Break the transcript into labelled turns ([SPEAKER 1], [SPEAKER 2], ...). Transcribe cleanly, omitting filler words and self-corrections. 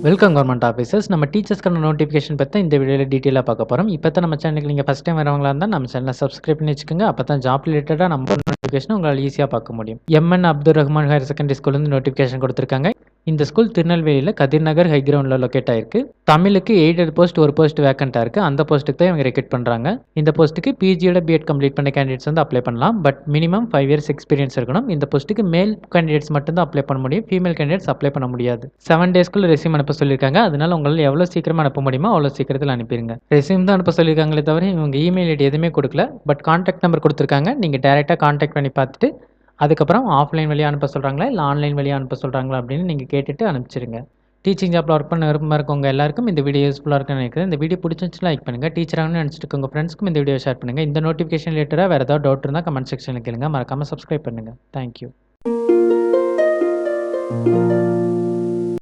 [SPEAKER 1] Welcome government officers. நம்ம டீச்சர்ஸ்க்கான notification பத்தி இந்த வீடியோல டீட்டெயிலா பார்க்க போறோம். இப்போ தான் நம்ம சேனலுக்கு நீங்க ஃபர்ஸ்ட் டைம் வரவங்களா இருந்தா நம்ம சேனலை சப்ஸ்கிரைப் பண்ணி வச்சுக்கோங்க. அப்போ தான் ஜாப் ரிலேட்டடா நம்ம நோட்டிஃபிகேஷன் உங்களால் ஈஸியாக பார்க்க முடியும். M N Abdul Rahman higher secondary ஸ்கூல்லேருந்து நோட்டிஃபிகேஷன் கொடுத்துருக்காங்க. இந்த ஸ்கூல் திருநெல்வேலியில் கதிர் நகர் ஹை கிரவுண்டில் லொக்கேட் ஆயிருக்கு. தமிழுக்கு எய்டட் போஸ்ட் ஒரு போஸ்ட் வேக்கண்ட்டாக இருக்குது. அந்த போஸ்ட்டுக்கு தான் இவங்க ரெக்ரூட் பண்ணுறாங்க. இந்த போஸ்ட்டுக்கு பிஜியோட பிஎட் கம்ப்ளீட் பண்ண கேண்டிடேட்ஸ் வந்து அப்ளை பண்ணலாம். பட் மினிமம் 5 இயர்ஸ் எக்ஸ்பீரியன்ஸ் இருக்கணும். இந்த போஸ்ட்டுக்கு மேல் கேண்டிடேட்ஸ் மட்டும் தான் அப்ளை பண்ண முடியும். ஃபீமேல் கேண்டிடேட்ஸ் அப்ளை பண்ண முடியாது. 7 டேஸ்க்குள்ள ரெஸ்யூம் அனுப்ப சொல்லியிருக்காங்க. அதனால உங்களால் எவ்வளோ சீக்கிரமாக அனுப்ப முடியுமோ அவ்வளோ சீக்கிரத்தில் அனுப்பிடுங்க. ரெஸ்யூம் தான் அனுப்ப சொல்லியிருக்காங்களே தவிர இவங்க இமெயில் ஐடி எதுவுமே கொடுக்கல. பட் கான்டாக்ட் நம்பர் கொடுத்துருக்காங்க. நீங்கள் டேரெக்டாக கான்டாக்ட் பண்ணி பார்த்துட்டு அதுக்கப்புறம் ஆஃப்லைன் வழியாக அனுப்ப சொல்கிறாங்களா இல்லை ஆன்லைன் வழியாக அனுப்ப சொல்கிறாங்களா அப்படின்னு நீங்கள் கேட்டுட்டு அனுப்பிச்சிருங்க. டீச்சிங் ஜாப்பில் ஒர்க் பண்ண விருப்பமாக இருக்கவங்க எல்லாருக்கும் இந்த வீடியோ யூஸ்ஃபுல்லாக இருக்குன்னு நினைக்கிறேன். இந்த வீடியோ பிடிச்சிருந்துச்சுன்னா லைக் பண்ணுங்கள். டீச்சராகனு நினச்சிட்டு உங்கள் ஃப்ரெண்ட்ஸ்க்கும் இந்த வீடியோ ஷேர் பண்ணுங்கள். இந்த நோட்டிஃபிகேஷன் ரிலேட்டடாக வேறு ஏதாவது டவுட் இருந்தால் கமெண்ட் செக்ஷனில் கேளுங்க. மறக்காமல் சப்ஸ்கிரைப் பண்ணுங்கள். தேங்க்யூ.